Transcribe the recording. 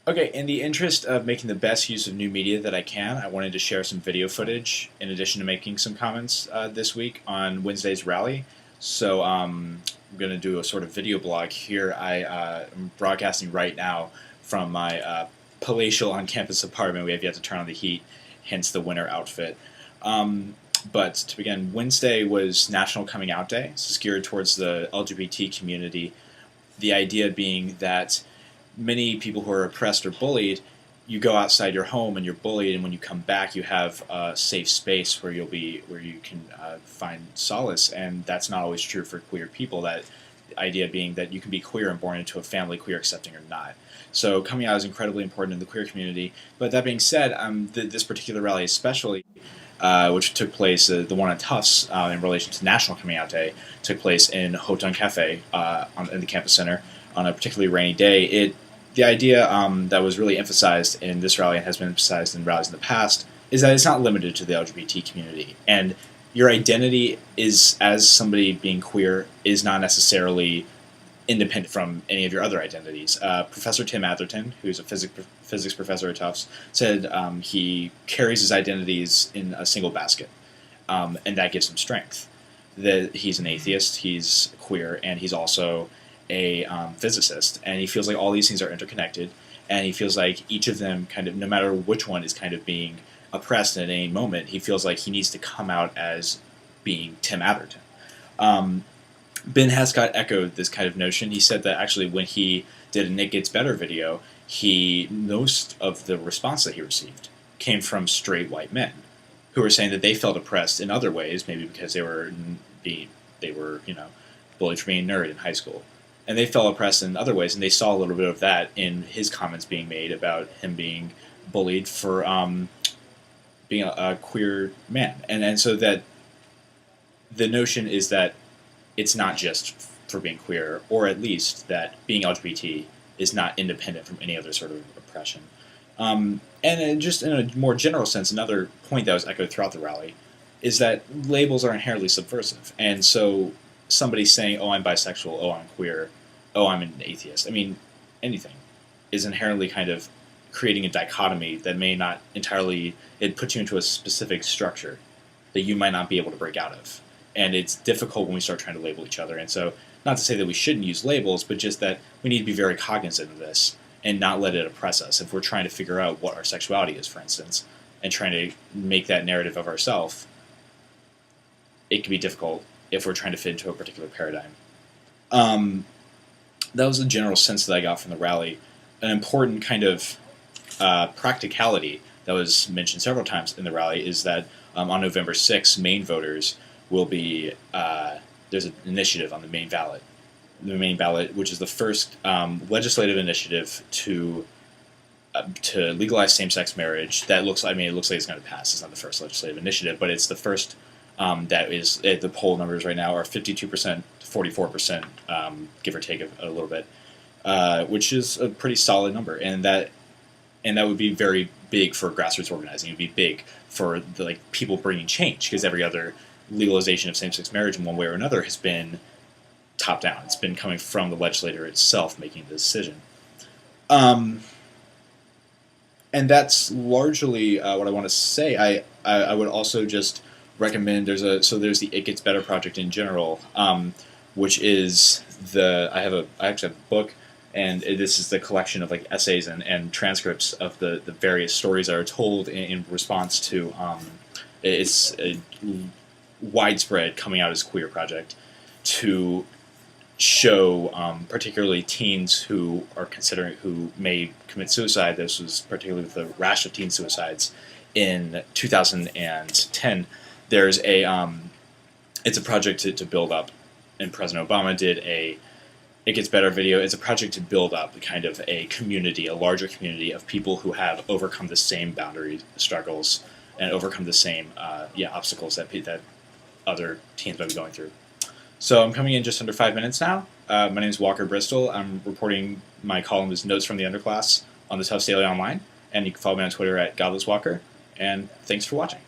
Okay, in the interest of making the best use of new media that I can, I wanted to share some video footage in addition to making some comments this week on Wednesday's rally. So I'm going to do a sort of video blog here. I'm broadcasting right now from my palatial on-campus apartment. We have yet to turn on the heat, hence the winter outfit. But to begin, Wednesday was National Coming Out Day. This is geared towards the LGBT community. The idea being that many people who are oppressed or bullied, you go outside your home and you're bullied, and when you come back, you have a safe space where you can find solace, and that's not always true for queer people. That idea being that you can be queer and born into a family, queer accepting or not. So coming out is incredibly important in the queer community. But that being said, this particular rally especially, which took place, the one at Tufts in relation to National Coming Out Day, took place in Hoton Cafe in the campus center on a particularly rainy day. The idea that was really emphasized in this rally and has been emphasized in rallies in the past is that it's not limited to the LGBT community. And your identity is, as somebody being queer, is not necessarily independent from any of your other identities. Professor Tim Atherton, who's a physics professor at Tufts, said he carries his identities in a single basket, and that gives him strength. That he's an atheist, he's queer, and he's also a physicist, and he feels like all these things are interconnected, and he feels like each of them kind of, no matter which one is kind of being oppressed at any moment, he feels like he needs to come out as being Tim Atherton. Ben Hascott echoed this kind of notion. He said that actually when he did a Nick Gets Better video, most of the response that he received came from straight white men who were saying that they felt oppressed in other ways, maybe because they were bullied for being a nerd in high school. And they felt oppressed in other ways, and they saw a little bit of that in his comments being made about him being bullied for being a queer man. And so that the notion is that it's not just for being queer, or at least that being LGBT is not independent from any other sort of oppression. And just in a more general sense, another point that was echoed throughout the rally is that labels are inherently subversive. And so somebody saying, oh, I'm bisexual, oh, I'm queer, oh, I'm an atheist, I mean, anything, is inherently kind of creating a dichotomy that may not entirely, it puts you into a specific structure that you might not be able to break out of. And it's difficult when we start trying to label each other. And so, not to say that we shouldn't use labels, but just that we need to be very cognizant of this and not let it oppress us. If we're trying to figure out what our sexuality is, for instance, and trying to make that narrative of ourselves, it can be difficult if we're trying to fit into a particular paradigm. That was the general sense that I got from the rally. An important kind of practicality that was mentioned several times in the rally is that on November 6th, Maine voters will be, there's an initiative on the Maine ballot. The Maine ballot, which is the first legislative initiative to legalize same-sex marriage. That looks like it's going to pass. It's not the first legislative initiative, but it's the first that is, the poll numbers right now are 52% to 44%, give or take a little bit, which is a pretty solid number, and that would be very big for grassroots organizing. It would be big for people bringing change, because every other legalization of same-sex marriage in one way or another has been top-down. It's been coming from the legislator itself making the decision. And that's largely what I want to say. I would also just recommend there's the It Gets Better project in general, which is I actually have a book, and this is the collection of essays and transcripts of the various stories that are told in response to it's a widespread coming out as queer project to show particularly teens who may commit suicide. This was particularly with the rash of teen suicides in 2010. There's it's a project to build up, and President Obama did a It Gets Better video. It's a project to build up kind of a community, a larger community of people who have overcome the same boundary struggles and overcome the same obstacles that other teens might be going through. So I'm coming in just under 5 minutes now. My name is Walker Bristol. I'm reporting my column is Notes from the Underclass on the Tufts Daily Online, and you can follow me on Twitter at Godless Walker. And thanks for watching.